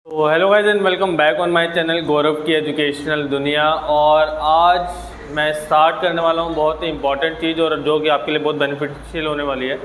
तो hello guys and welcome back on my channel Gaurav की educational दुनिया। और आज मैं स्टार्ट करने वाला हूँ बहुत ही इंपॉर्टेंट चीज़ और जो कि आपके लिए बहुत बेनिफिशियल होने वाली है।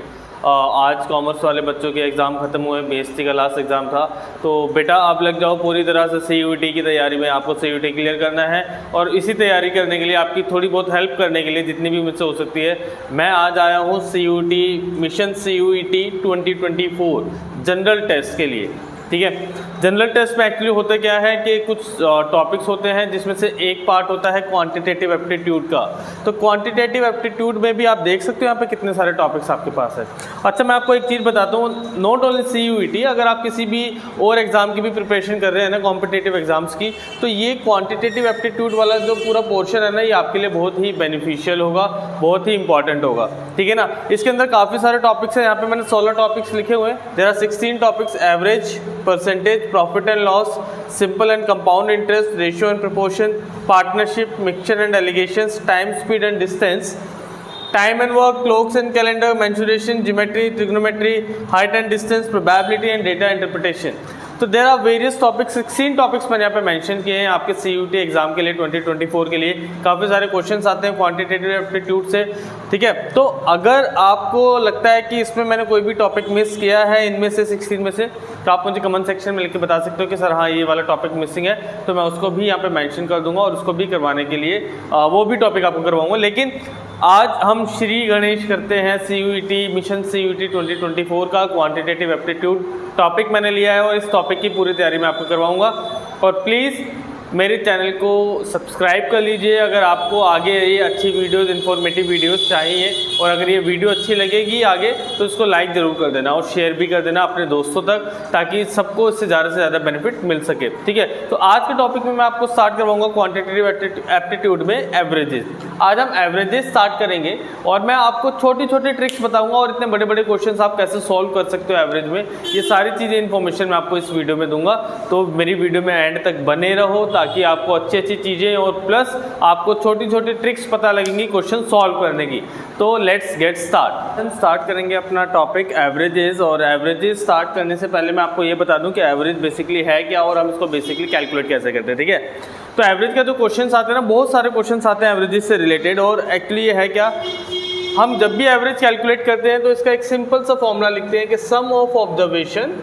आज कॉमर्स वाले बच्चों के एग्ज़ाम ख़त्म हुए, बीएससी का लास्ट एग्ज़ाम था। तो बेटा आप लग जाओ पूरी तरह से सीयूईटी की तैयारी में। आपको सीयूईटी क्लियर करना है और इसी तैयारी करने के लिए आपकी थोड़ी बहुत हेल्प करने के लिए जितनी भी मुझसे हो सकती है, मैं आज आया हूँ CUET mission CUET 2024 general test के लिए। ठीक है, जनरल टेस्ट में एक्चुअली होता क्या है कि कुछ टॉपिक्स होते हैं जिसमें से एक पार्ट होता है क्वांटिटेटिव एप्टीट्यूड का। तो क्वांटिटेटिव एप्टीट्यूड में भी आप देख सकते हो यहाँ पे कितने सारे टॉपिक्स आपके पास है। अच्छा, मैं आपको एक चीज़ बताता हूँ, नॉट ओनली सीयूईटी, अगर आप किसी भी और एग्जाम की भी प्रिपरेशन कर रहे हैं ना, कॉम्पिटेटिव एग्जाम्स की, तो ये क्वान्टिटेटिव एप्टीट्यूड वाला जो पूरा पोर्शन है ना, ये आपके लिए बहुत ही बेनिफिशियल होगा, बहुत ही इंपॉर्टेंट होगा। ठीक है ना। इसके अंदर काफ़ी सारे टॉपिक्स हैं। यहाँ पे मैंने 16 टॉपिक्स लिखे हुए हैं। There are 16 topics: average, percentage, profit and loss, simple and compound interest, ratio and proportion, partnership, mixture and alligations, time, speed and distance, time and work, clocks and calendar, mensuration, geometry, trigonometry, height and distance, probability and data interpretation. तो there are various topics, 16 topics मैंने यहाँ पे mention किए हैं आपके CUET exam के लिए 2024 के लिए। काफ़ी सारे क्वेश्चंस आते हैं क्वांटिटेटिव एप्टीट्यूड से। ठीक है, तो अगर आपको लगता है कि इसमें मैंने कोई भी टॉपिक मिस किया है इनमें से 16 में से, तो आप मुझे कमेंट सेक्शन में लिख के बता सकते हो कि सर हाँ ये वाला टॉपिक मिसिंग है, तो मैं उसको भी यहाँ पे मेंशन कर दूंगा और उसको भी करवाने के लिए वो भी टॉपिक आपको करवाऊंगा। लेकिन आज हम श्री गणेश करते हैं सीयूईटी मिशन सीयूईटी 2024 का क्वांटिटेटिव एप्टीट्यूड टॉपिक मैंने लिया है और इस टॉपिक की पूरी तैयारी मैं आपको करवाऊंगा। और प्लीज़ मेरे चैनल को सब्सक्राइब कर लीजिए अगर आपको आगे ये अच्छी वीडियोस, इन्फॉर्मेटिव वीडियोस चाहिए। और अगर ये वीडियो अच्छी लगेगी आगे तो इसको लाइक ज़रूर कर देना और शेयर भी कर देना अपने दोस्तों तक, ताकि सबको इससे ज़्यादा से ज़्यादा बेनिफिट मिल सके। ठीक है, तो आज के टॉपिक में मैं आपको स्टार्ट करवाऊंगा क्वांटिटेटिव एप्टीट्यूड में एवरेजेस। आज हम एवरेजेस स्टार्ट करेंगे और मैं आपको छोटी छोटी ट्रिक्स बताऊँगा और इतने बड़े बड़े क्वेश्चन आप कैसे सॉल्व कर सकते हो एवरेज में, ये सारी चीज़ें इन्फॉर्मेशन मैं आपको इस वीडियो में दूंगा। तो मेरी वीडियो में एंड तक बने रहो ताकि आपको अच्छी अच्छी चीज़ें और प्लस आपको छोटी छोटी ट्रिक्स पता लगेंगी क्वेश्चन सॉल्व करने की। तो लेट्स गेट स्टार्ट। हम स्टार्ट करेंगे अपना टॉपिक एवरेजेस। और एवरेजेस स्टार्ट करने से पहले मैं आपको ये बता दूं कि एवरेज बेसिकली है क्या और हम इसको बेसिकली कैलकुलेट कैसे करते हैं। ठीक है, तो एवरेज का जो क्वेश्चन आते हैं ना, बहुत सारे क्वेश्चन आते हैं एवरेजेस से रिलेटेड। और एक्चुअली ये है क्या, हम जब भी एवरेज कैलकुलेट करते हैं तो इसका एक सिंपल सा फॉर्मूला लिखते हैं कि सम ऑफ ऑब्जर्वेशन,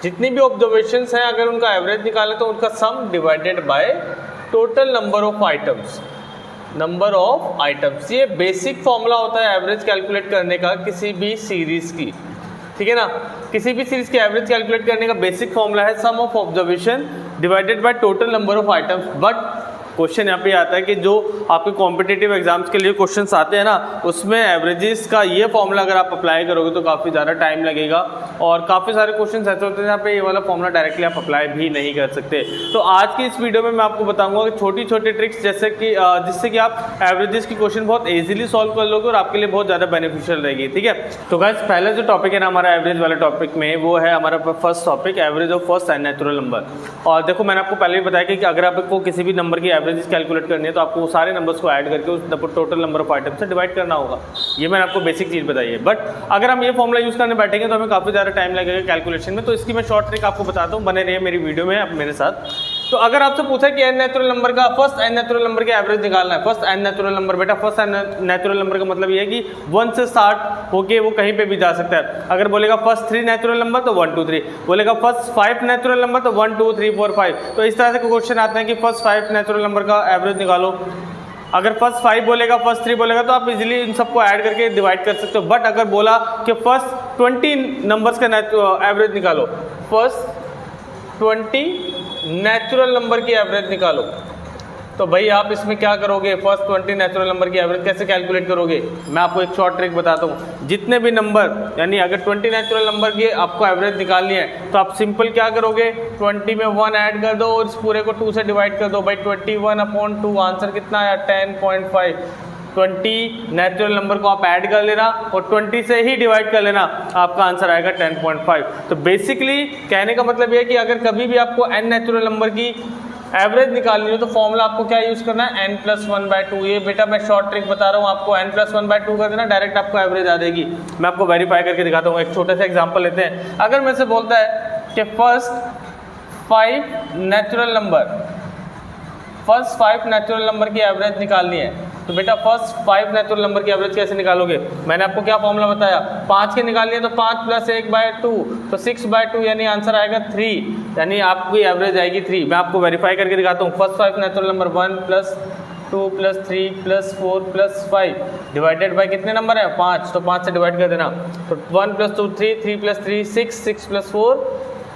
जितनी भी ऑब्जर्वेशंस हैं अगर उनका एवरेज निकालें तो उनका सम divided by total number of items, number of items. ये बेसिक फॉर्मूला होता है एवरेज कैलकुलेट करने का किसी भी सीरीज की। ठीक है ना, किसी भी सीरीज की एवरेज कैलकुलेट करने का बेसिक फॉर्मूला है sum of observation divided by total number of items. But question यहाँ पे आता है कि जो आपके कॉम्पिटिटिव एग्जाम्स के लिए क्वेश्चंस आते हैं ना, उसमें एवरेजेस का ये फॉर्मूला अगर आप अप्लाई करोगे तो काफ़ी ज़्यादा टाइम लगेगा और काफ़ी सारे क्वेश्चंस ऐसे होते हैं जहाँ पे ये वाला फॉर्मूला डायरेक्टली आप अप्लाई भी नहीं कर सकते। तो आज की इस वीडियो में मैं आपको बताऊंगा कि छोटी छोटी ट्रिक्स जैसे कि जिससे कि आप एवरेजेस की क्वेश्चन बहुत ईजिली सॉल्व कर लोगे और आपके लिए बहुत ज़्यादा बेनिफिशियल रहेगी। ठीक है, तो गाइस पहला जो टॉपिक है ना हमारा एवरेज वाले टॉपिक में, वो है हमारा first topic, average of first and natural number. और देखो मैंने आपको पहले भी बताया कि अगर आपको किसी भी नंबर की एवरेज कैलकुलेट करनी है तो आपको सारे नंबर्स को ऐड करके उस टोटल नंबर ऑफ आइटम से डिवाइड करना होगा। ये मैंने आपको बेसिक चीज़ बताई है। बट अगर हम ये फॉर्मूला यूज़ करने बैठेंगे तो हमें काफ़ी ज़्यादा टाइम लगेगा कैलकुलेशन में। तो इसकी मैं शॉर्ट ट्रिक आपको बताता हूँ, बने रहिए मेरी वीडियो में आप मेरे साथ। तो अगर आपसे पूछा कि एन नेचुरल नंबर का फर्स्ट एन नेचुरल नंबर का एवरेज निकालना है, फर्स्ट एन नेचुरल नंबर, बेटा फर्स्ट एन नेचुरल नंबर का मतलब ये है कि 1 से स्टार्ट होके वो कहीं पे भी जा सकता है। अगर बोलेगा फर्स्ट 3 नेचुरल नंबर तो 1 2 3, बोलेगा फर्स्ट 5 नेचुरल नंबर तो 1 2 3 4 5। तो इस तरह से क्वेश्चन आते हैं कि फर्स्ट 5 नेचुरल नंबर का एवरेज निकालो। अगर फर्स्ट 5 बोलेगा, फर्स्ट 3 बोलेगा तो आप इजीली इन सबको ऐड करके डिवाइड कर सकते हो। बट अगर बोला कि फर्स्ट 20 नंबर्स का एवरेज निकालो, फर्स्ट 20 नेचुरल नंबर की एवरेज निकालो, तो भाई आप इसमें क्या करोगे, फर्स्ट 20 नेचुरल नंबर की एवरेज कैसे कैलकुलेट करोगे? मैं आपको एक शॉर्ट ट्रिक बताता हूँ। जितने भी नंबर, यानी अगर 20 नेचुरल नंबर की आपको एवरेज निकालनी है तो आप सिंपल क्या करोगे, 20 में 1 ऐड कर दो और इस पूरे को 2 से डिवाइड कर दो। भाई 21/2, आंसर कितना आया 10.5। 20 नेचुरल नंबर को आप ऐड कर लेना और 20 से ही डिवाइड कर लेना, आपका आंसर आएगा 10.5। तो बेसिकली कहने का मतलब ये है कि अगर कभी भी आपको n नेचुरल नंबर की एवरेज निकालनी हो तो फॉर्मूला आपको क्या यूज करना है, n+1/2। ये बेटा मैं शॉर्ट ट्रिक बता रहा हूँ आपको, n+1/2 कर देना, डायरेक्ट आपको एवरेज आ जाएगी। मैं आपको वेरीफाई करके दिखाता हूँ। एक छोटा सा एग्जांपल लेते हैं। अगर मेरे से बोलता है कि फर्स्ट 5 नेचुरल नंबर की एवरेज निकालनी है। तो बेटा फर्स्ट 5 नेचुरल नंबर की एवरेज कैसे निकालोगे? मैंने आपको क्या फॉर्मूला बताया, 5 की निकालनी है तो 5 + 1/2 तो 6/2 यानी आंसर आएगा 3, यानी आपकी एवरेज आएगी 3। मैं आपको वेरीफाई करके दिखाता हूँ। First 5 natural number 1 + 2 + 3 + 4 + 5 divided by कितने नंबर है? 5, तो 5 से डिवाइड कर देना। तो 1 + 2 3, 3 + 3 6, 6 + 4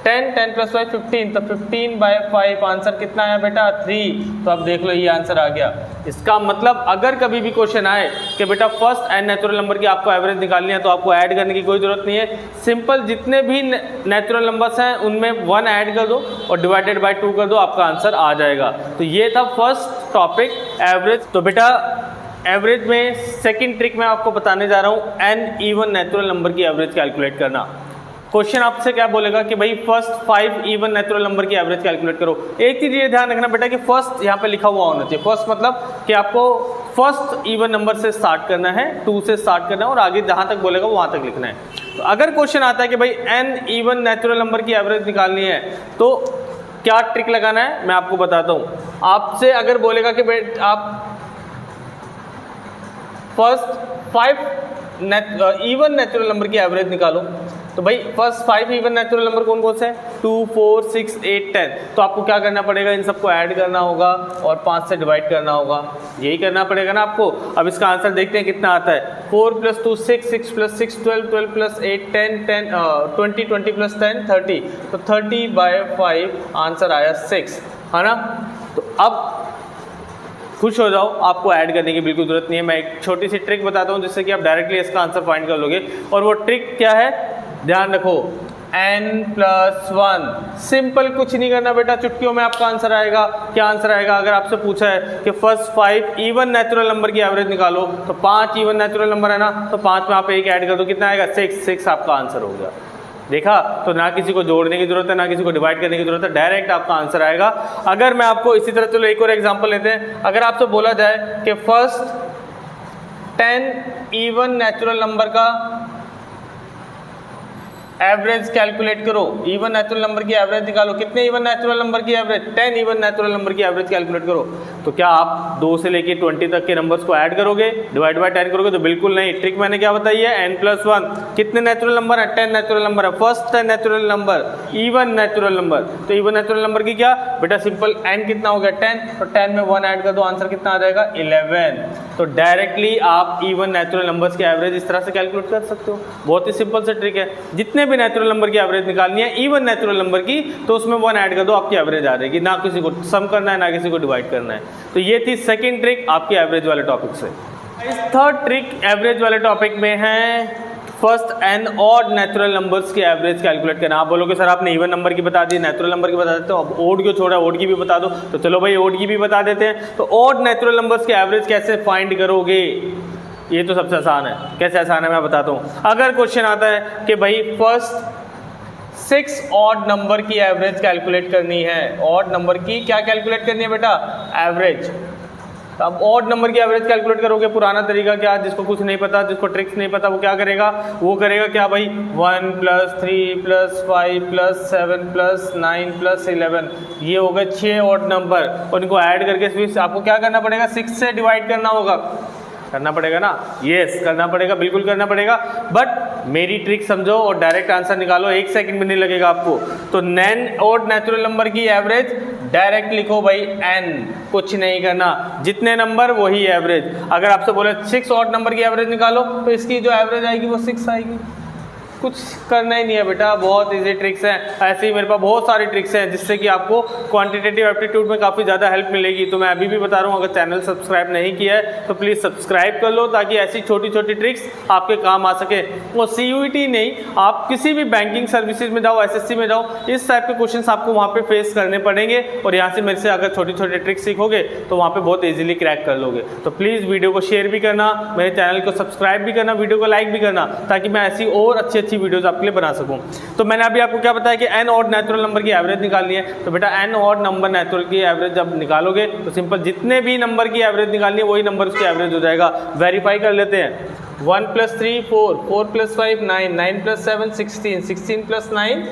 10, 10 + 5 15, तो 15/5 आंसर कितना है बेटा? 3। तो अब देख लो ये आंसर आ गया। इसका मतलब अगर कभी भी क्वेश्चन आए कि बेटा फर्स्ट एंड नेचुरल नंबर की आपको एवरेज निकालनी है तो आपको ऐड करने की कोई जरूरत नहीं है। सिंपल जितने भी नेचुरल नंबर्स हैं उनमें 1 ऐड कर दो और डिवाइडेड बाय 2 कर दो, आपका आंसर आ जाएगा। तो ये था फर्स्ट टॉपिक एवरेज। तो बेटा एवरेज में सेकेंड ट्रिक मैं आपको बताने जा रहा हूँ, एन इवन नेचुरल नंबर की एवरेज कैलकुलेट करना। क्वेश्चन आपसे क्या बोलेगा कि भाई फर्स्ट 5 इवन नेचुरल नंबर की एवरेज कैलकुलेट करो। एक चीज ये ध्यान रखना बेटा कि फर्स्ट यहाँ पे लिखा हुआ होना चाहिए। फर्स्ट मतलब कि आपको फर्स्ट इवन नंबर से स्टार्ट करना है, 2 से स्टार्ट करना है और आगे जहाँ तक बोलेगा वहाँ तक लिखना है। तो अगर क्वेश्चन आता है कि भाई एन इवन नेचुरल नंबर की एवरेज निकालनी है तो क्या ट्रिक लगाना है मैं आपको बताता हूँ। आपसे अगर बोलेगा कि भाई आप फर्स्ट 5 इवन नेचुरल नंबर की एवरेज निकालो, तो भाई फर्स्ट 5 इवन नेचुरल नंबर कौन कौन से हैं? 2, 4, 6, 8, 10। तो आपको क्या करना पड़ेगा? इन सबको ऐड करना होगा और 5 से डिवाइड करना होगा, यही करना पड़ेगा ना आपको। अब इसका आंसर देखते हैं कितना आता है। 4 + 2 6, 6 + 6 12, 12 + 8 10, 20, 20 + 10 30। तो 30/5 आंसर आया 6, है ना। तो अब खुश हो जाओ, आपको ऐड करने की बिल्कुल जरूरत नहीं है। मैं एक छोटी सी ट्रिक बताता हूँ जिससे कि आप डायरेक्टली इसका आंसर फाइंड कर लोगे। और वो ट्रिक क्या है? ध्यान रखो, n+1। सिंपल, कुछ नहीं करना बेटा, चुटकियों में आपका आंसर आएगा। क्या आंसर आएगा? अगर आपसे पूछा है कि फर्स्ट 5 इवन नेचुरल नंबर की एवरेज निकालो, तो 5 इवन नेचुरल नंबर है ना, तो 5 में आप 1 ऐड कर दो, कितना आएगा? 6 आपका आंसर हो गया। देखा, तो ना किसी को जोड़ने की जरूरत है ना किसी को डिवाइड करने की जरूरत है, डायरेक्ट आपका आंसर आएगा। अगर मैं आपको इसी तरह, चलो एक और एग्जांपल लेते हैं। अगर आपसे बोला जाए कि फर्स्ट 10 इवन नेचुरल नंबर का एवरेज कैलकुलेट करो, इवन नेचुरल नंबर की एवरेज निकालो। कितने इवन नेचुरल नंबर की एवरेज? 10 इवन नेचुरल नंबर की एवरेज कैलकुलेट करो। तो क्या आप 2 से लेके 20 तक के नंबर्स को ऐड करोगे, डिवाइड बाय 10 करोगे? तो बिल्कुल नहीं। ट्रिक मैंने क्या बताई है? n+1। कितने नेचुरल नंबर है? 10 नेचुरल नंबर है। First 10 natural number even natural number, तो इवन नेचुरल नंबर की क्या बेटा? सिंपल, n कितना हो गया? 10, तो 10 में 1 ऐड कर दो, आंसर कितना आ जाएगा? 11। तो डायरेक्टली आप इवन नेचुरल नंबर्स की एवरेज इस तरह से कैलकुलेट कर सकते हो। बहुत ही सिंपल सा ट्रिक है। जितने भी नेचुरल नंबर की एवरेज निकालनी है इवन नेचुरल नंबर की, तो उसमें 1 ऐड कर दो, आपकी एवरेज आ जाएगी। ना किसी को सम करना है ना किसी को डिवाइड करना है। तो ये थी सेकंड ट्रिक आपकी एवरेज वाले टॉपिक से। थर्ड ट्रिक एवरेज वाले टॉपिक में है first and odd natural numbers की एवरेज कैलकुलेट करना। आप बोलोगे सर आपने इवन नंबर की बता दी, नेचुरल नंबर की बता देते हो, अब ओड क्यों छोड़ा? ओड की भी बता दो। तो चलो भाई ओड की भी बता देते हैं। तो ऑड नेचुरल नंबर्स की एवरेज कैसे फाइंड करोगे? ये तो सबसे आसान है। कैसे आसान है मैं बताता हूँ। अगर क्वेश्चन आता है कि भाई फर्स्ट 6 ऑड नंबर की एवरेज कैलकुलेट करनी है, ऑड नंबर की क्या कैलकुलेट करनी है बेटा? एवरेज। अब ऑड नंबर की एवरेज कैलकुलेट करोगे, पुराना तरीका क्या? जिसको कुछ नहीं पता, जिसको ट्रिक्स नहीं पता, वो क्या करेगा? वो करेगा क्या भाई? 1 + 3 + 5 + 7 + 9 + 11, ये हो गए 6 ऑड नंबर, और इनको ऐड करके फिर आपको क्या करना पड़ेगा? 6 से डिवाइड करना होगा। करना पड़ेगा ना? यस, करना पड़ेगा, बिल्कुल करना पड़ेगा। बट मेरी ट्रिक समझो और डायरेक्ट आंसर निकालो, 1 सेकंड भी नहीं लगेगा आपको। तो नैन ऑड नेचुरल नंबर की एवरेज डायरेक्ट लिखो भाई n, कुछ नहीं करना, जितने नंबर वही एवरेज। अगर आपसे बोले 6 ऑड नंबर की एवरेज निकालो, तो इसकी जो एवरेज आएगी वो 6 आएगी। कुछ करना ही नहीं है बेटा, बहुत इजी ट्रिक्स हैं। ऐसे ही मेरे पास बहुत सारी ट्रिक्स हैं जिससे कि आपको क्वांटिटेटिव एप्टीट्यूड में काफ़ी ज़्यादा हेल्प मिलेगी। तो मैं अभी भी बता रहा हूँ, अगर चैनल सब्सक्राइब नहीं किया है तो प्लीज़ सब्सक्राइब कर लो, ताकि ऐसी छोटी छोटी ट्रिक्स आपके काम आ सके। और CUET नहीं, आप किसी भी बैंकिंग सर्विसेज में जाओ, SSC में जाओ, इस टाइप के क्वेश्चन आपको वहाँ पे फेस करने पड़ेंगे। और यहाँ से मेरे से अगर छोटी छोटी ट्रिक्स सीखोगे तो वहाँ पे बहुत ईजिली क्रैक कर लोगे। तो प्लीज़ वीडियो को शेयर भी करना, मेरे चैनल को सब्सक्राइब भी करना, वीडियो को लाइक भी करना, ताकि मैं ऐसी और अच्छी वीडियोस आपके लिए बना सकूं। तो मैंने अभी आपको क्या बताया कि n ऑड नेचुरल नंबर की एवरेज निकालनी है। तो बेटा n ऑड नंबर नेचुरल की एवरेज जब निकालोगे तो सिंपल, जितने भी नंबर की एवरेज निकालनी है वही नंबर उसकी एवरेज हो जाएगा। वेरीफाई कर लेते हैं। 1 + 3 4, 4 + 5 9, 9 + 7 16, 16 + 9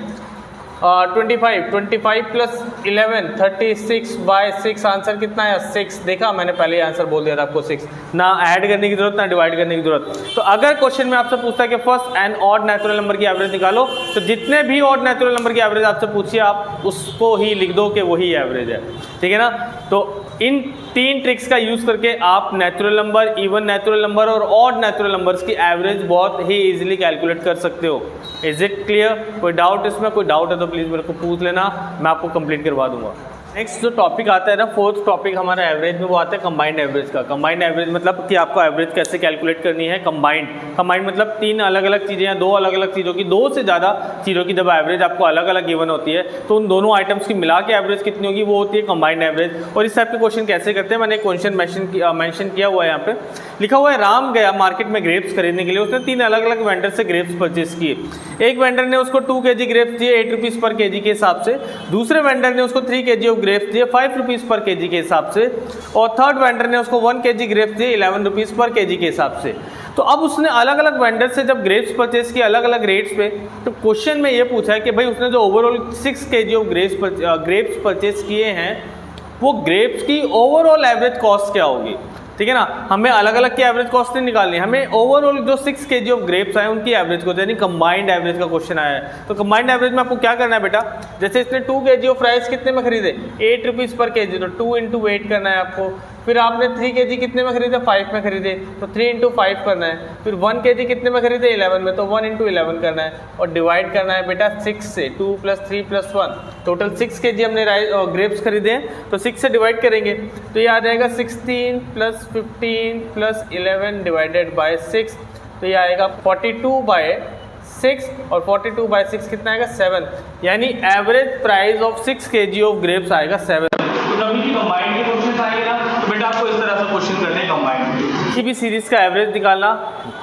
25 प्लस 11 36/6 आंसर कितना है 6। देखा मैंने पहले ही आंसर बोल दिया था आपको 6। ना ऐड करने की जरूरत ना डिवाइड करने की जरूरत। तो अगर क्वेश्चन में आपसे पूछता है कि first and odd natural number की एवरेज निकालो, तो जितने भी ऑड नेचुरल नंबर की एवरेज आपसे पूछिए आप उसको ही लिख दो कि वही एवरेज है, ठीक है ना। तो इन 3 ट्रिक्स का यूज करके आप natural number, even natural number और ऑड नेचुरल नंबर्स की एवरेज बहुत ही इजीली कैलकुलेट कर सकते हो। Is it clear? कोई डाउट इसमें? कोई डाउट है तो प्लीज़ मेरे को पूछ लेना, मैं आपको कंप्लीट करवा दूंगा। नेक्स्ट जो टॉपिक आता है ना, फोर्थ टॉपिक हमारा एवरेज में, वो आता है कंबाइंड एवरेज का। कंबाइंड एवरेज मतलब कि आपको एवरेज कैसे कैलकुलेट करनी है। कंबाइंड मतलब 3 अलग अलग चीज़ें या 2 अलग अलग चीज़ों की, 2 से ज़्यादा चीज़ों की जब एवरेज आपको अलग अलग गिवन होती है तो उन दोनों आइटम्स की मिला के एवरेज कितनी होगी वो होती है कंबाइंड एवरेज। और इस टाइप के क्वेश्चन कैसे करते हैं, मैंने क्वेश्चन मेंशन किया हुआ है, यहाँ पे लिखा हुआ है। राम गया मार्केट में ग्रेप्स खरीदने के लिए, उसने 3 अलग अलग वेंडर से ग्रेप्स परचेस किए। एक वेंडर ने उसको 2 kg ग्रेप्स दिए 8 रुपीज़ पर kg के हिसाब से, दूसरे वेंडर ने उसको 3 kg ऑफ ग्रेप्स दिए 5 रुपीज़ पर kg के हिसाब से, और थर्ड वेंडर ने उसको 1 kg ग्रेप्स दिए 11 रुपीज़ पर kg के हिसाब से। तो अब उसने अलग अलग वेंडर से जब ग्रेप्स परचेस किए अलग अलग रेट्स पे, तो क्वेश्चन में ये पूछा है कि भाई उसने जो overall 6 kg of grapes purchase किए हैं वो ग्रेप्स की ओवरऑल एवरेज कॉस्ट क्या होगी, ठीक है ना। हमें अलग अलग की एवरेज कॉस्ट नहीं निकालनी, हमें ओवरऑल जो 6 kg ऑफ ग्रेप्स आए उनकी एवरेज को, यानी कंबाइंड एवरेज का क्वेश्चन आया है। तो कंबाइंड एवरेज में आपको क्या करना है बेटा, जैसे इसने 2 kg ऑफ राइस कितने में खरीदे 8 रुपीज़ पर kg, तो 2 × 8 करना है आपको। फिर आपने 3 kg कितने में खरीदे 5 में खरीदे, तो 3 × 5 करना है। फिर 1 kg कितने में खरीदे 11 में, तो 1 × 11 करना है। और डिवाइड करना है बेटा 6 से, 2 + 3 + 1, टोटल 6 kg हमने ग्रेप्स खरीदे हैं तो 6 से डिवाइड करेंगे तो ये आ जाएगा 16 + 15 + 11 डिवाइडेड बाय 6, तो ये आएगा 42/6, और 42/6 कितना आएगा 7, यानी average price of 6 kg of grapes आएगा 7। तो कभी की कंबाइंड के क्वेश्चन आएगा तो बेटा आपको इस तरह से क्वेश्चन करने हैं कंबाइंड। किसी भी सीरीज का एवरेज निकालना,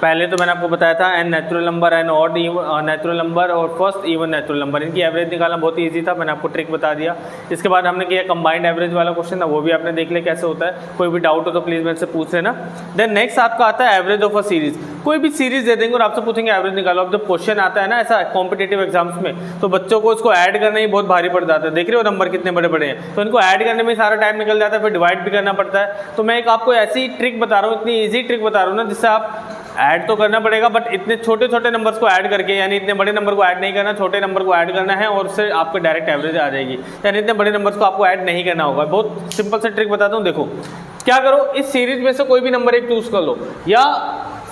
पहले तो मैंने आपको बताया था n natural number, n odd natural number और फर्स्ट इवन नेचुरल नंबर, इनकी एवरेज निकालना बहुत ही ईजी था, मैंने आपको ट्रिक बता दिया। इसके बाद हमने किया कंबाइंड एवरेज वाला क्वेश्चन था, वो भी आपने देख लिया कैसे होता है। कोई भी डाउट हो तो प्लीज़ मेरे से पूछ लेना। देन नेक्स्ट आपका आता है एवरेज ऑफ अ सीरीज। कोई भी सीरीज दे देंगे और आपसे पूछेंगे एवरेज निकालो। अब जब क्वेश्चन आता है ना ऐसा कॉम्पिटेटिव एग्जाम्स में, तो बच्चों को इसको ऐड करना ही बहुत भारी पड़ जाता है। देख रहे हो नंबर कितने बड़े बड़े हैं, तो इनको ऐड करने में सारा टाइम निकल जाता है, फिर डिवाइड भी करना पड़ता है। तो मैं एक आपको ऐसी ट्रिक बता रहा हूँ, इतनी ईजी ट्रिक बता रहा हूँ ना, जिससे आप ऐड तो करना पड़ेगा बट इतने छोटे छोटे नंबर्स को ऐड करके, यानी इतने बड़े नंबर को ऐड नहीं करना, छोटे नंबर को ऐड करना है और उससे आपको डायरेक्ट एवरेज आ जाएगी। यानी इतने बड़े नंबर्स को आपको ऐड नहीं करना होगा। बहुत सिंपल से ट्रिक बताता हूँ। देखो क्या करो, इस सीरीज में से कोई भी नंबर एक चूज कर लो, या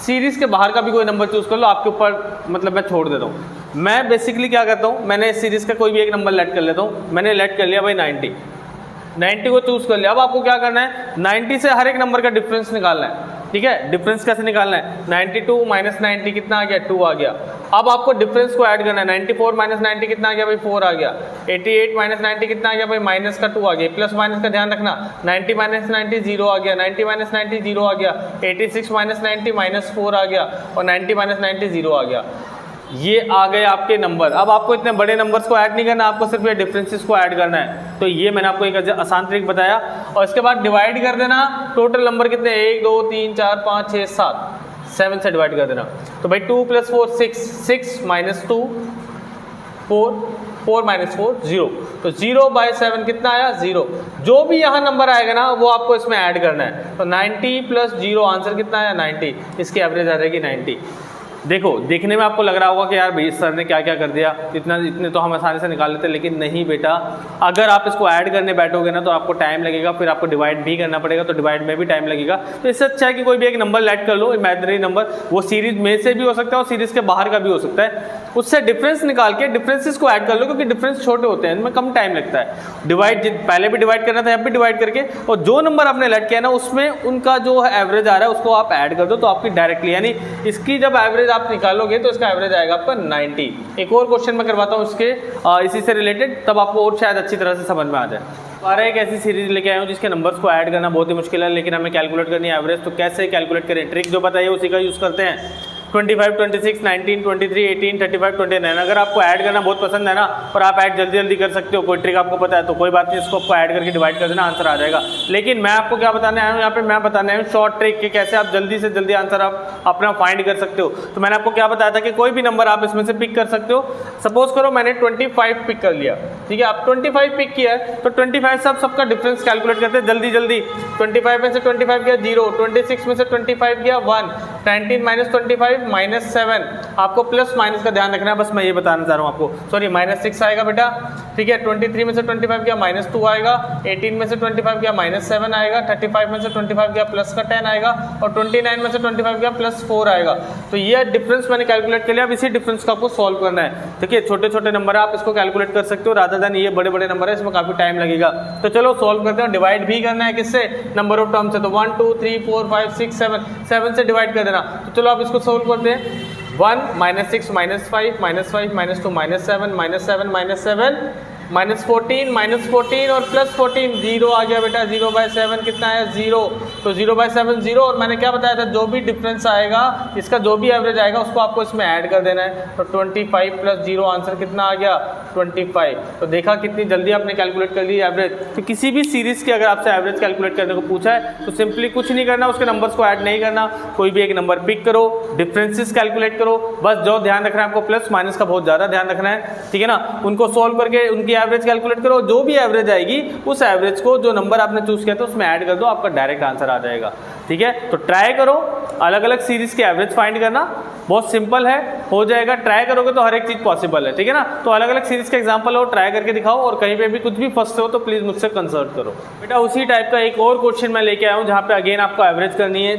सीरीज के बाहर का भी कोई नंबर चूज कर लो, आपके ऊपर, मतलब मैं छोड़ देता हूँ। मैं बेसिकली क्या करता हूँ, मैंने इस सीरीज का कोई भी एक नंबर लेट कर लेता हूँ। मैंने लेट कर लिया भाई 90 को चूज कर लिया। अब आपको क्या करना है, 90 से हर एक नंबर का डिफरेंस निकालना है, ठीक है। डिफरेंस कैसे निकालना है, 92 - 90 कितना आ गया 2 आ गया। अब आपको डिफरेंस को ऐड करना है, 94 - 90 कितना आ गया भाई 4 आ गया। 88 - 90 कितना आ गया भाई माइनस का 2 आ गया। प्लस माइनस का ध्यान रखना, 90 - 90 0 आ गया, 90 - 90 0 आ गया, 86 - 90 -4 आ गया, और 90 - 90 0 आ गया। ये आ गए आपके नंबर। अब आपको इतने बड़े नंबर्स को ऐड नहीं करना, आपको सिर्फ ये डिफरेंसेस को ऐड करना है। तो ये मैंने आपको एक आसान ट्रिक बताया। और इसके बाद डिवाइड कर देना, टोटल नंबर कितने 1 2 3 4 5 6 7 से डिवाइड कर देना। तो भाई 2 + 4 6, 6 - 2 4, 4 - 4 0, तो 0/7 कितना आया 0। जो भी यहाँ नंबर आएगा ना वो आपको इसमें ऐड करना है। तो 90 + 0 आंसर कितना आया 90, इसकी एवरेज आ जाएगी 90। देखो देखने में आपको लग रहा होगा कि यार भाई सर ने क्या क्या कर दिया, इतने तो हम आसानी से निकाल लेते, लेकिन नहीं बेटा, अगर आप इसको ऐड करने बैठोगे ना तो आपको टाइम लगेगा, फिर आपको डिवाइड भी करना पड़ेगा, तो डिवाइड में भी टाइम लगेगा। तो इससे अच्छा है कि कोई भी एक नंबर लेट कर लो, इमेजिनरी नंबर, वो सीरीज में से भी हो सकता है और सीरीज के बाहर का भी हो सकता है। उससे डिफरेंस निकाल के डिफरेंसेस को ऐड कर लो, क्योंकि डिफरेंस छोटे होते हैं, इनमें कम टाइम लगता है। डिवाइड पहले भी डिवाइड करना था, अब भी डिवाइड करके, और जो नंबर आपने लेट किया ना उसमें उनका जो एवरेज आ रहा है उसको आप ऐड कर दो, तो आपकी डायरेक्टली, यानी इसकी जब एवरेज आप निकालोगे तो इसका एवरेज आएगा आपका 90। एक और क्वेश्चन मैं करवाता हूँ इसके इसी से रिलेटेड, तब आपको और शायद अच्छी तरह से समझ में आ जाए। और एक ऐसी सीरीज लेके आया हूँ जिसके नंबर्स को ऐड करना बहुत ही मुश्किल है, लेकिन हमें कैलकुलेट करनी है एवरेज। तो कैसे कैलकुलेट करें, ट्रिक जो बताइए उसी का यूज़ करते हैं। 25, 26, 19, 23, 18, 35, 29। अगर आपको ऐड करना बहुत पसंद है ना और आप ऐड जल्दी जल्दी कर सकते हो, कोई ट्रिक आपको पता है तो कोई बात नहीं, इसको आपको ऐड करके डिवाइड कर देना, आंसर आ जाएगा। लेकिन मैं आपको क्या बताने आया हूँ यहाँ पे, मैं बताने आया हूँ शॉर्ट ट्रिक कि कैसे आप जल्दी से जल्दी आंसर आप अपना फाइंड कर सकते हो। तो मैंने आपको क्या बताया था कि कोई भी नंबर आप इसमें से पिक कर सकते हो। सपोज करो मैंने 25 पिक कर लिया, ठीक है। आप 25 पिक किया है तो 25 से आप सबका डिफरेंस कैलकुलेट करते हैं जल्दी जल्दी। 25 में से 25 गया 0, 26 में से 25 गया 1, 19 माइनस 25 माइनस 7। आपको प्लस माइनस का ध्यान रखना है, बस मैं ये बताना चाह रहा हूँ आपको। सॉरी -6 आएगा बेटा, ठीक है। 23 में से 25 गया -2 आएगा, 18 में से 25 गया -7 आएगा, 35 में से 25 गया प्लस का 10 आएगा और 29 में से 25 गया +4 आएगा। तो ये डिफरेंस मैंने कैलकुलेट कर लिया। अब इसी डिफरेंस को आपको सॉल्व करना है, ठीक है। छोटे छोटे नंबर आप इसको कैलकुलेट कर सकते हो रादर देन ये बड़े बड़े नंबर है, इसमें काफी टाइम लगेगा। तो चलो सॉल्व करते हैं। डिवाइड भी करना है किससे, नंबर ऑफ टर्म से। तो 1 2 3 4 5 6 7 से डिवाइड कर देना। तो चलो आप इसको सोल्व करते हैं। 1 -6 -5 -5 -2 -7 -7 -14 और +14 0 आ गया बेटा। 0/7 कितना है 0, तो 0/7 0। और मैंने क्या बताया था, जो भी डिफरेंस आएगा इसका जो भी एवरेज आएगा उसको आपको इसमें ऐड कर देना है। तो 25 + 0 आंसर कितना आ गया 25। तो देखा कितनी जल्दी आपने कैलकुलेट कर ली एवरेज। तो किसी भी सीरीज की अगर आपसे एवरेज कैलकुलेट करने को पूछा है तो सिंपली कुछ नहीं करना, उसके नंबर्स को ऐड नहीं करना, कोई भी एक नंबर पिक करो, डिफरेंसेस कैलकुलेट करो। बस जो ध्यान रखना है आपको, प्लस माइनस का बहुत ज़्यादा ध्यान रखना है, ठीक है ना। उनको सॉल्व करके उनकी एवरेज कैलकुलेट करो, जो भी एवरेज आएगी उस एवरेज को जो नंबर आपने चूज किया था उसमें ऐड कर दो, आपका डायरेक्ट आंसर आ जाएगा, ठीक है। तो ट्राई करो अलग अलग सीरीज के एवरेज फाइंड करना, बहुत सिंपल है, हो जाएगा। ट्राई करोगे तो हर एक चीज पॉसिबल है, ठीक है ना। तो अलग अलग सीरीज के एग्जांपल हो, ट्राई करके दिखाओ, और कहीं पे भी कुछ भी फंसते हो तो प्लीज मुझसे कंसल्ट करो बेटा। उसी टाइप का एक और क्वेश्चन मैं लेके आया हूँ जहाँ पे अगेन आपको एवरेज करनी है,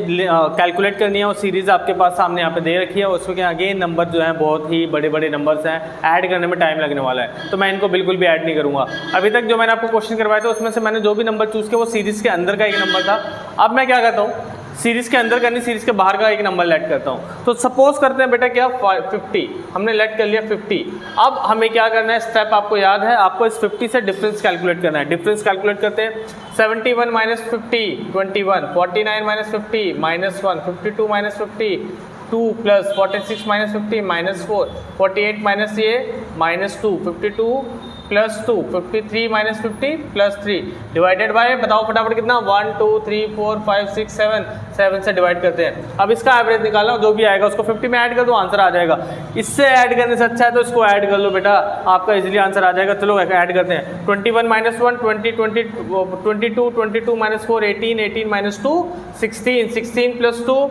कैलकुलेट करनी है, और सीरीज आपके पास सामने यहाँ पे दे रखी है। उसमें अगेन नंबर जो है बहुत ही बड़े बड़े नंबर्स हैं, ऐड करने में टाइम लगने वाला है, तो मैं इनको बिल्कुल भी ऐड नहीं करूँगा। अभी तक जो मैंने आपको क्वेश्चन करवाया था उसमें से मैंने जो भी नंबर चूज किया वो सीरीज के अंदर का एक नंबर था। अब मैं क्या करता हूँ, सीरीज के अंदर करनी, सीरीज के बाहर का एक नंबर लेट करता हूँ। तो सपोज करते हैं बेटा क्या 50, हमने लेट कर लिया 50। अब हमें क्या करना है, स्टेप आपको याद है, आपको इस 50 से डिफरेंस कैलकुलेट करना है। डिफरेंस कैलकुलेट करते हैं। 71 - 50 21, 49 - 50 -1, 52 - 50 2 + 46 - 50 -4, 48 माइनस ये -2, 52 + 2, 53 - 50 + 3 डिवाइडेड बाय, बताओ फटाफट कितना, 1 2 3 4 5 6 7 से डिवाइड करते हैं। अब इसका एवरेज निकालना, जो भी आएगा उसको 50 में ऐड कर दो, आंसर आ जाएगा। इससे ऐड करने से अच्छा है तो इसको ऐड कर लो बेटा, आपका इजीली आंसर आ जाएगा। चलो ऐड करते हैं। 21 - 1 20 22 22 - 4 18 18 - 2 16 16 + 2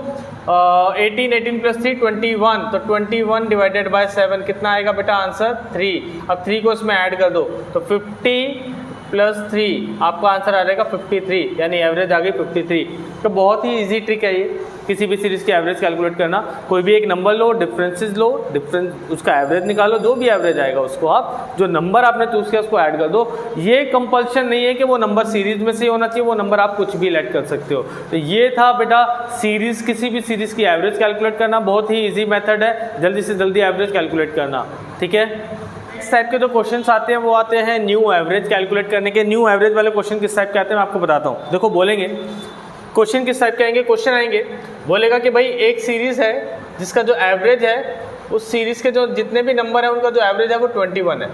18 18 + 3 21, तो 21 डिवाइडेड बाय 7 कितना आएगा बेटा आंसर 3। अब 3 को इसमें ऐड कर दो तो 50 + 3 आपका आंसर आ जाएगा 53, यानी एवरेज आ गई 53। तो बहुत ही इजी ट्रिक है ये, किसी भी सीरीज की एवरेज कैलकुलेट करना। कोई भी एक नंबर लो, डिफरेंसेस लो, डिफरेंस उसका एवरेज निकालो, जो भी एवरेज आएगा उसको आप, जो नंबर आपने चूज किया उसको ऐड कर दो। ये कंपल्शन नहीं है कि वो नंबर सीरीज में से ही होना चाहिए, वो नंबर आप कुछ भी लेट कर सकते हो। तो ये था बेटा सीरीज, किसी भी सीरीज की एवरेज कैलकुलेट करना, बहुत ही ईजी मेथड है, जल्दी से जल्दी एवरेज कैलकुलेट करना, ठीक है। इस टाइप के जो क्वेश्चंस आते हैं वो आते हैं न्यू एवरेज कैलकुलेट करने के। न्यू एवरेज वाले क्वेश्चन किस टाइप के आते हैं मैं आपको बताता हूँ। देखो बोलेंगे क्वेश्चन किस टाइप के आएंगे, क्वेश्चन आएंगे बोलेगा कि भाई एक सीरीज है जिसका जो एवरेज है, उस सीरीज के जो जितने भी नंबर है उनका जो एवरेज है वो 21 है।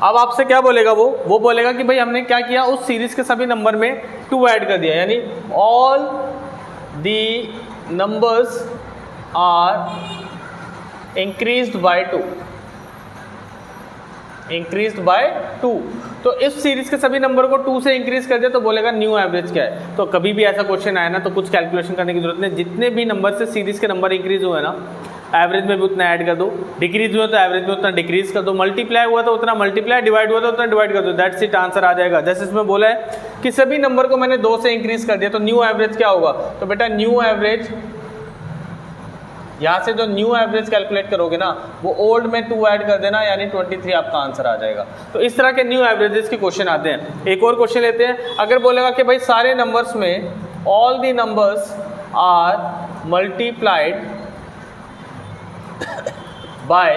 अब आपसे क्या बोलेगा, वो बोलेगा कि भाई हमने क्या किया, उस सीरीज के सभी नंबर में 2 ऐड कर दिया, यानी all the numbers are increased by 2, increased by 2। तो इस सीरीज के सभी नंबर को 2 से इंक्रीज कर दिया तो बोलेगा न्यू एवरेज क्या है। तो कभी भी ऐसा क्वेश्चन आया ना तो कुछ कैलकुलेशन करने की जरूरत नहीं, जितने भी नंबर से सीरीज के नंबर इंक्रीज हुए ना, एवरेज में भी उतना ऐड कर दो, डिक्रीज हुआ तो एवरेज में उतना डिक्रीज कर दो, मल्टीप्लाई हुआ तो उतना मल्टीप्लाई, डिवाइड हुआ तो उतना डिवाइड कर दो, दैट्स इट, आंसर आ जाएगा। जैसे इसमें बोला है कि सभी नंबर को मैंने 2 से इंक्रीज कर दिया तो न्यू एवरेज क्या होगा। तो बेटा न्यू एवरेज, यहाँ से जो न्यू एवरेज कैलकुलेट करोगे ना वो ओल्ड में 2 ऐड कर देना, यानी 23 आपका आंसर आ जाएगा। तो इस तरह के न्यू एवरेजेस के क्वेश्चन आते हैं। एक और क्वेश्चन लेते हैं। अगर बोलेगा कि भाई सारे नंबर्स में all the numbers are multiplied by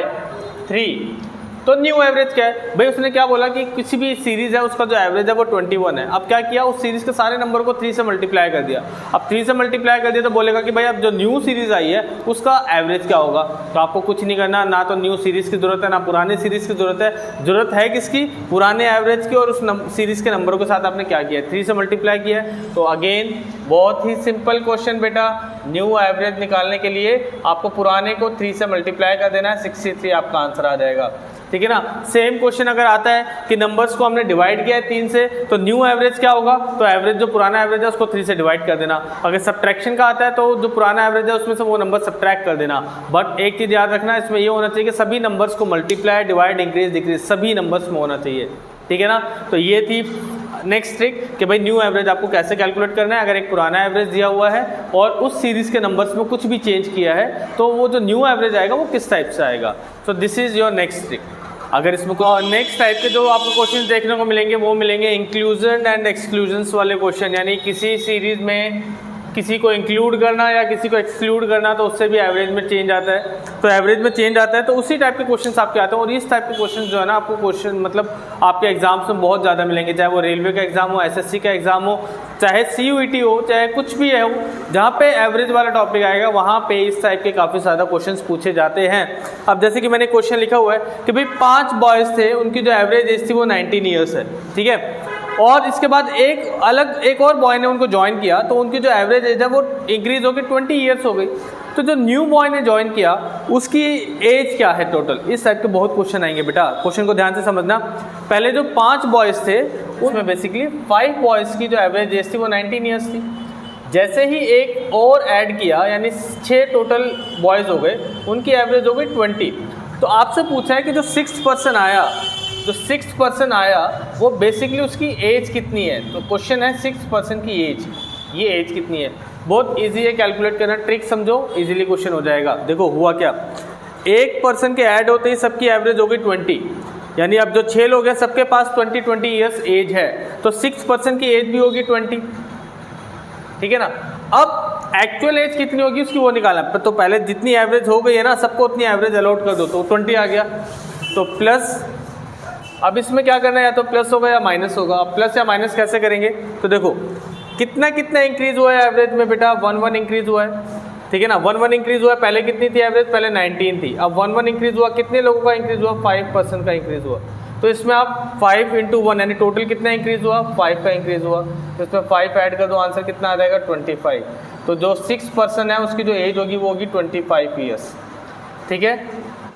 3, तो न्यू एवरेज क्या है भाई, उसने क्या बोला कि किसी भी सीरीज है उसका जो एवरेज है वो 21 है। अब क्या किया, उस सीरीज के सारे नंबर को 3 से मल्टीप्लाई कर दिया। अब 3 से मल्टीप्लाई कर दिया तो बोलेगा कि भाई अब जो न्यू सीरीज आई है उसका एवरेज क्या होगा। तो आपको कुछ नहीं करना, ना तो न्यू सीरीज की जरूरत है ना पुराने सीरीज की जरूरत है। जरूरत है किसकी, पुराने एवरेज की। और उस सीरीज के नंबर के साथ आपने क्या किया, 3 से मल्टीप्लाई किया है। तो अगेन बहुत ही सिंपल क्वेश्चन बेटा, न्यू एवरेज निकालने के लिए आपको पुराने को 3 से मल्टीप्लाई कर देना है, 63 आपका आंसर आ जाएगा। ठीक है ना। सेम क्वेश्चन अगर आता है कि नंबर्स को हमने डिवाइड किया है 3 से, तो न्यू एवरेज क्या होगा, तो एवरेज जो पुराना एवरेज है उसको 3 से डिवाइड कर देना। अगर सब्ट्रैक्शन का आता है तो जो पुराना एवरेज है उसमें से वो नंबर सब्ट्रैक्ट कर देना। बट एक चीज़ याद रखना, इसमें ये होना चाहिए कि सभी नंबर्स को मल्टीप्लाई, डिवाइड, इंक्रीज, डिक्रीज सभी नंबर्स में होना चाहिए। ठीक है ना। तो ये थी नेक्स्ट ट्रिक कि भाई न्यू एवरेज आपको कैसे कैलकुलेट करना है। अगर एक पुराना एवरेज दिया हुआ है और उस सीरीज के नंबर्स में कुछ भी चेंज किया है तो वो जो न्यू एवरेज आएगा वो किस टाइप से आएगा। So this is your next trick. अगर इसमें कुछ नेक्स्ट टाइप के जो आपको क्वेश्चन देखने को मिलेंगे वो मिलेंगे इंक्लूजन एंड एक्सक्लूजन्स वाले क्वेश्चन, यानी किसी सीरीज में किसी को इंक्लूड करना या किसी को एक्सक्लूड करना, तो उससे भी एवरेज में चेंज आता है। तो एवरेज में चेंज आता है तो उसी टाइप के क्वेश्चंस आपके आते हैं। और इस टाइप के क्वेश्चंस जो है ना आपको क्वेश्चन मतलब आपके एग्जाम्स में बहुत ज़्यादा मिलेंगे, चाहे वो रेलवे का एग्जाम हो, एसएससी का एग्जाम हो, चाहे CUET हो, चाहे कुछ भी है, जहाँ पे एवरेज वाला टॉपिक आएगा वहाँ पे इस टाइप के काफ़ी ज़्यादा क्वेश्चंस पूछे जाते हैं। अब जैसे कि मैंने क्वेश्चन लिखा हुआ है कि भाई 5 बॉयज़ थे, उनकी जो एवरेज एज थी वो 19 ईयर्स है। ठीक है। और इसके बाद एक और बॉय ने उनको ज्वाइन किया तो उनकी जो एवरेज एज है वो इंक्रीज होकर 20 ईयर्स हो गई। तो जो न्यू बॉय ने ज्वाइन किया उसकी एज क्या है टोटल। इस टाइप के बहुत क्वेश्चन आएंगे बेटा, क्वेश्चन को ध्यान से समझना। पहले जो 5 बॉयज़ थे उसमें बेसिकली 5 बॉयज़ की जो एवरेज एज थी वो 19 ईयर्स थी। जैसे ही एक और ऐड किया यानी 6 टोटल बॉयज़ हो गए, उनकी एवरेज हो गई 20। तो आपसे पूछा है कि जो 6th पर्सन आया वो बेसिकली उसकी एज कितनी है। तो क्वेश्चन है 6th पर्सन की एज, ये एज कितनी है। बहुत इजी है कैलकुलेट करना, ट्रिक समझो इजीली क्वेश्चन हो जाएगा। देखो हुआ क्या, एक पर्सन के ऐड होते ही सबकी एवरेज हो गई 20, यानी अब जो 6 लोग हैं सबके पास 20 ईयर्स एज है, तो 6th पर्सन की एज भी होगी 20। ठीक है ना। अब एक्चुअल एज कितनी होगी उसकी वो निकालना। तो पहले जितनी एवरेज हो गई है ना सबको उतनी एवरेज अलॉट कर दो, तो 20 आ गया। तो प्लस, अब इसमें क्या करना है, या तो प्लस होगा या माइनस होगा। अब प्लस या माइनस कैसे करेंगे, तो देखो कितना कितना इंक्रीज हुआ है एवरेज में बेटा, 1 इंक्रीज हुआ है। ठीक है ना, 1 इंक्रीज हुआ है। पहले कितनी थी एवरेज, पहले 19 थी। अब 1 इंक्रीज हुआ, कितने लोगों का इंक्रीज हुआ, 5% का इंक्रीज हुआ। तो इसमें आप 5 × 1 यानी टोटल कितना इंक्रीज हुआ, 5 का इंक्रीज हुआ। तो इसमें 5 ऐड कर दो, आंसर कितना आ जाएगा 25। तो जो 6th पर्सन है उसकी जो एज होगी वो होगी 25 ईयर्स। ठीक है।